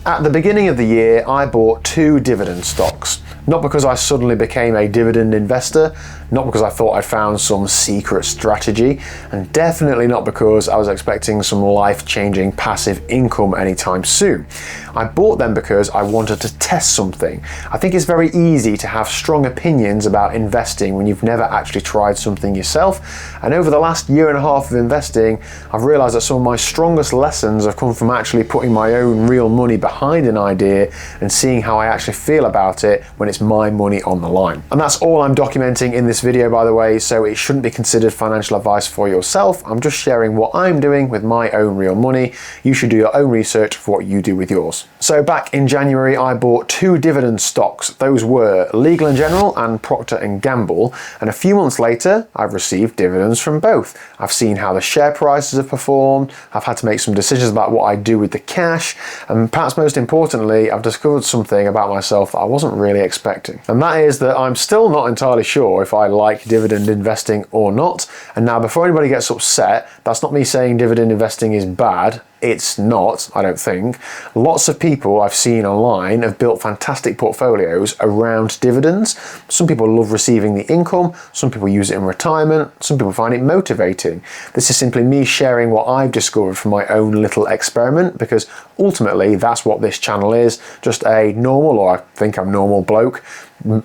At the beginning of the year, I bought 2 dividend stocks. Not because I suddenly became a dividend investor, not because I thought I'd found some secret strategy, and definitely not because I was expecting some life-changing passive income anytime soon. I bought them because I wanted to test something. I think it's very easy to have strong opinions about investing when you've never actually tried something yourself, and over the last year and a half of investing, I've realised that some of my strongest lessons have come from actually putting my own real money behind an idea and seeing how I actually feel about it when it's my money on the line. And that's all I'm documenting in this video, by the way, so it shouldn't be considered financial advice for yourself. I'm just sharing what I'm doing with my own real money. You should do your own research for what you do with yours. So back in January, I bought 2 dividend stocks. Those were Legal & General and Procter & Gamble, and a few months later, I've received dividends from both. I've seen how the share prices have performed, I've had to make some decisions about what I do with the cash, and perhaps most importantly, I've discovered something about myself that I wasn't really expecting. And that is that I'm still not entirely sure if I like dividend investing or not. And now, before anybody gets upset, that's not me saying dividend investing is bad. It's not, I don't think. Lots of people I've seen online have built fantastic portfolios around dividends. Some people love receiving the income, some people use it in retirement, some people find it motivating. This is simply me sharing what I've discovered from my own little experiment, because ultimately that's what this channel is, just a normal, or I think I'm normal bloke,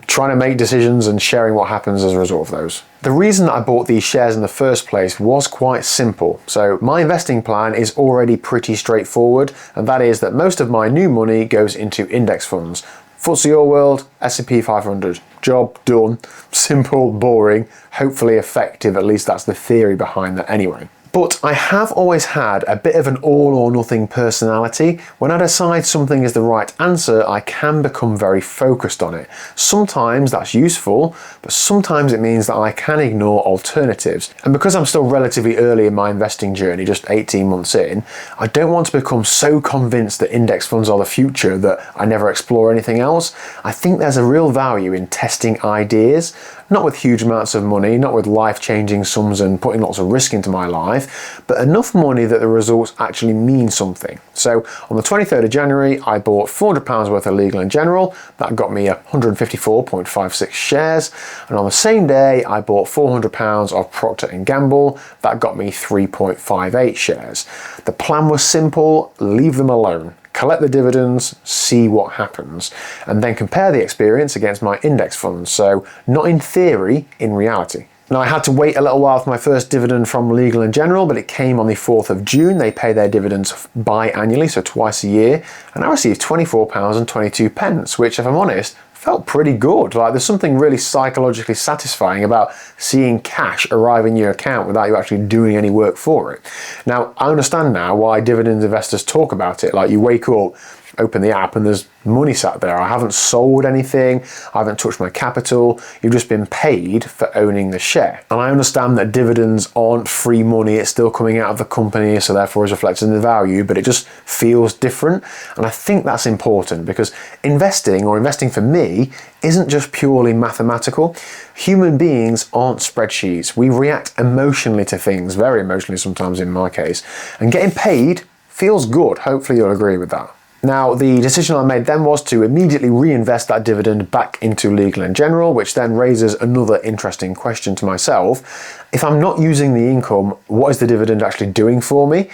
trying to make decisions and sharing what happens as a result of those. The reason that I bought these shares in the first place was quite simple. So my investing plan is already pretty straightforward, and that is that most of my new money goes into index funds. FTSE All World, S&P 500. Job done. Simple, boring, hopefully effective, at least that's the theory behind that anyway. But I have always had a bit of an all or nothing personality. When I decide something is the right answer, I can become very focused on it. Sometimes that's useful, but sometimes it means that I can ignore alternatives. And because I'm still relatively early in my investing journey, just 18 months in, I don't want to become so convinced that index funds are the future that I never explore anything else. I think there's a real value in testing ideas, not with huge amounts of money, not with life-changing sums and putting lots of risk into my life, but enough money that the results actually mean something. So on the 23rd of January, I bought £400 worth of Legal & General. That got me 154.56 shares. And on the same day, I bought £400 of Procter & Gamble. That got me 3.58 shares. The plan was simple: leave them alone. Collect the dividends, see what happens, and then compare the experience against my index funds. So not in theory, in reality. Now, I had to wait a little while for my first dividend from Legal & General, but it came on the 4th of June. They pay their dividends biannually, so twice a year, and I received £24.22, which, if I'm honest, felt pretty good. Like, there's something really psychologically satisfying about seeing cash arrive in your account without you actually doing any work for it. Now, I understand now why dividend investors talk about it. Like, you wake up, open the app, and there's money sat there. I haven't sold anything, I haven't touched my capital, you've just been paid for owning the share. And I understand that dividends aren't free money, it's still coming out of the company, so therefore is reflected in the value, but it just feels different. And I think that's important, because investing, or investing for me, isn't just purely mathematical. Human beings aren't spreadsheets. We react emotionally to things, very emotionally sometimes in my case, and getting paid feels good. Hopefully you'll agree with that. Now, the decision I made then was to immediately reinvest that dividend back into Legal & General, which then raises another interesting question to myself. If I'm not using the income, what is the dividend actually doing for me?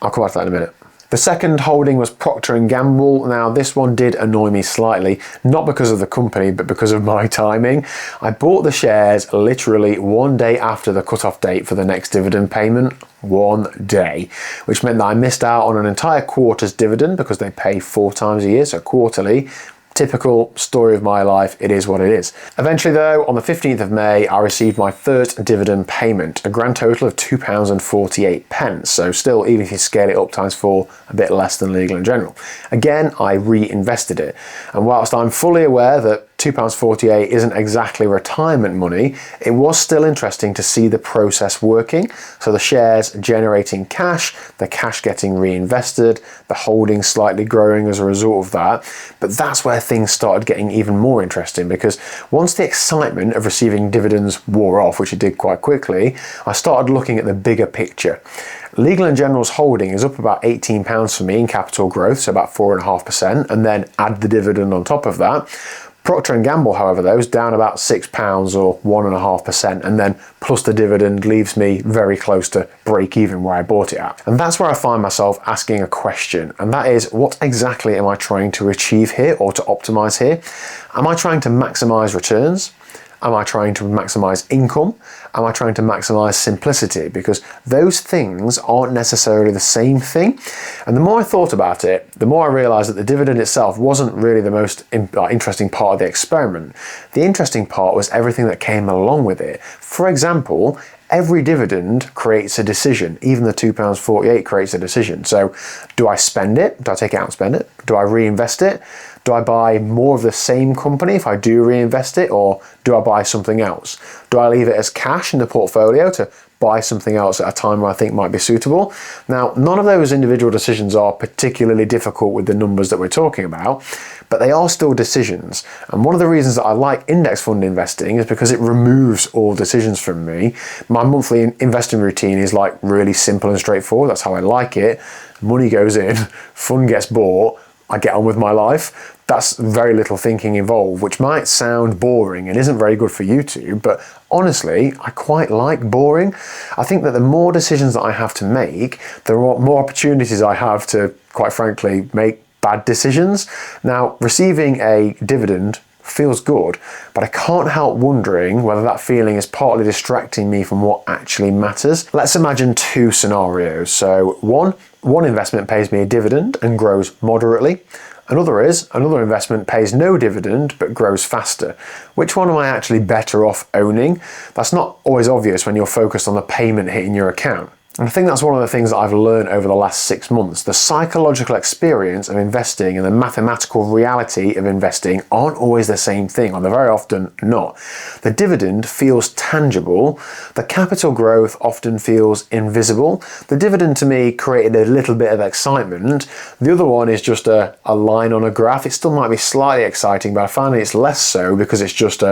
I'll come back to that in a minute. The second holding was Procter & Gamble. Now, this one did annoy me slightly, not because of the company, but because of my timing. I bought the shares literally one day after the cutoff date for the next dividend payment. One day, which meant that I missed out on an entire quarter's dividend, because they pay 4 times a year, so quarterly. Typical story of my life, it is what it is. Eventually though, on the 15th of May, I received my first dividend payment, a grand total of £2.48, so still, even if you scale it up times 4, a bit less than Legal & General. Again, I reinvested it, and whilst I'm fully aware that £2.48 isn't exactly retirement money, it was still interesting to see the process working. So the shares generating cash, the cash getting reinvested, the holdings slightly growing as a result of that. But that's where things started getting even more interesting, because once the excitement of receiving dividends wore off, which it did quite quickly, I started looking at the bigger picture. Legal & General's holding is up about £18 for me in capital growth, so about 4.5%, and then add the dividend on top of that. Procter & Gamble, however, though, is down about £6 or 1.5%, and then plus the dividend leaves me very close to break even where I bought it at. And that's where I find myself asking a question, and that is, what exactly am I trying to achieve here or to optimize here? Am I trying to maximize returns? Am I trying to maximize income? Am I trying to maximize simplicity? Because those things aren't necessarily the same thing. And the more I thought about it, the more I realized that the dividend itself wasn't really the most interesting part of the experiment. The interesting part was everything that came along with it. For example, every dividend creates a decision. Even the £2.48 creates a decision. So do I spend it? Do I take it out and spend it? Do I reinvest it? Do I buy more of the same company if I do reinvest it, or do I buy something else? Do I leave it as cash in the portfolio to buy something else at a time where I think might be suitable? Now, none of those individual decisions are particularly difficult with the numbers that we're talking about, but they are still decisions. And one of the reasons that I like index fund investing is because it removes all decisions from me. My monthly investing routine is like really simple and straightforward. That's how I like it. Money goes in, fund gets bought, I get on with my life. That's very little thinking involved, which might sound boring and isn't very good for you two, but honestly, I quite like boring. I think that the more decisions that I have to make, the more opportunities I have to, quite frankly, make bad decisions. Now, receiving a dividend feels good, but I can't help wondering whether that feeling is partly distracting me from what actually matters. Let's imagine two scenarios. So one investment pays me a dividend and grows moderately. Another investment pays no dividend but grows faster. Which one am I actually better off owning? That's not always obvious when you're focused on the payment hitting your account. And I think that's one of the things that I've learned over the last 6 months. The psychological experience of investing and the mathematical reality of investing aren't always the same thing, or they're very often not. The dividend feels tangible. The capital growth often feels invisible. The dividend to me created a little bit of excitement. The other one is just a line on a graph. It still might be slightly exciting, but I find it's less so because it's just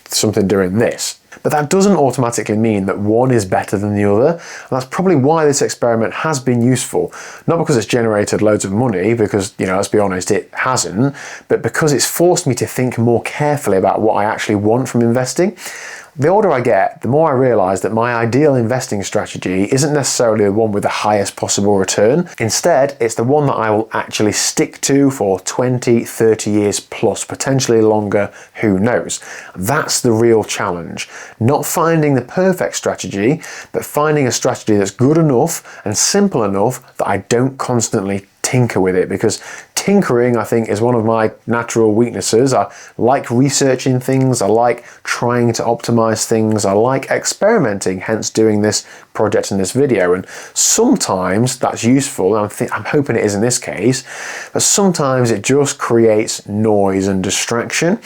something doing this. But that doesn't automatically mean that one is better than the other. And that's probably why this experiment has been useful. Not because it's generated loads of money, because, let's be honest, it hasn't, but because it's forced me to think more carefully about what I actually want from investing. The older I get, the more I realise that my ideal investing strategy isn't necessarily the one with the highest possible return. Instead, it's the one that I will actually stick to for 20, 30 years plus, potentially longer, who knows. That's the real challenge. Not finding the perfect strategy, but finding a strategy that's good enough and simple enough that I don't constantly tinker with it, because tinkering, I think, is one of my natural weaknesses. I like researching things, I like trying to optimize things, I like experimenting, hence doing this project in this video. And sometimes that's useful, and I'm hoping it is in this case, but sometimes it just creates noise and distraction.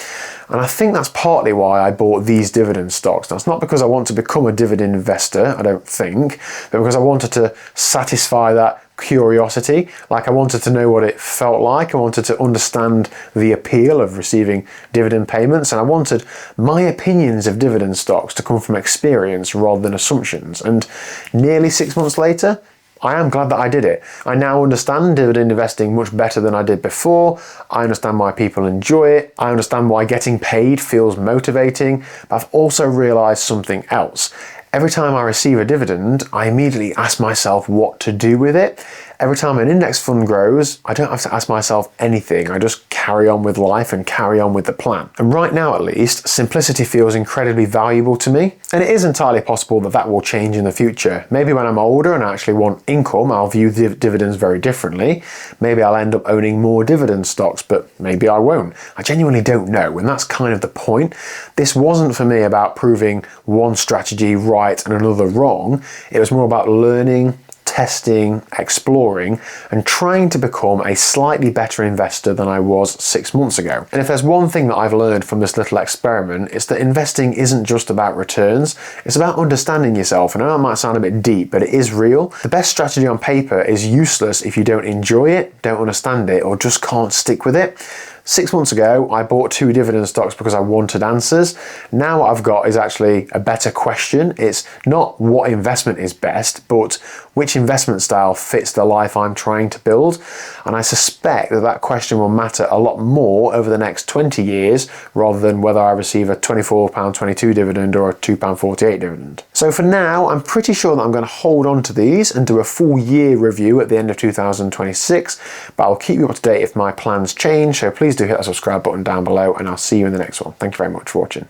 And I think that's partly why I bought these dividend stocks. Now, it's not because I want to become a dividend investor, I don't think, but because I wanted to satisfy that curiosity. Like, I wanted to know what it felt like. I wanted to understand the appeal of receiving dividend payments, and I wanted my opinions of dividend stocks to come from experience rather than assumptions. And nearly 6 months later, I am glad that I did it. I now understand dividend investing much better than I did before. I understand why people enjoy it. I understand why getting paid feels motivating. But I've also realized something else. Every time I receive a dividend, I immediately ask myself what to do with it. Every time an index fund grows, I don't have to ask myself anything. I just carry on with life and carry on with the plan. And right now, at least, simplicity feels incredibly valuable to me. And it is entirely possible that that will change in the future. Maybe when I'm older and I actually want income, I'll view dividends very differently. Maybe I'll end up owning more dividend stocks, but maybe I won't. I genuinely don't know, and that's kind of the point. This wasn't for me about proving one strategy right and another wrong. It was more about learning, testing, exploring, and trying to become a slightly better investor than I was 6 months ago. And if there's one thing that I've learned from this little experiment, it's that investing isn't just about returns, it's about understanding yourself. And I know it might sound a bit deep, but it is real. The best strategy on paper is useless if you don't enjoy it, don't understand it, or just can't stick with it. 6 months ago, I bought 2 dividend stocks because I wanted answers. Now what I've got is actually a better question. It's not what investment is best, but which investment style fits the life I'm trying to build. And I suspect that that question will matter a lot more over the next 20 years, rather than whether I receive a £24.22 dividend or a £2.48 dividend. So for now, I'm pretty sure that I'm going to hold on to these and do a full year review at the end of 2026, but I'll keep you up to date if my plans change, so please do hit that subscribe button down below, and I'll see you in the next one. Thank you very much for watching.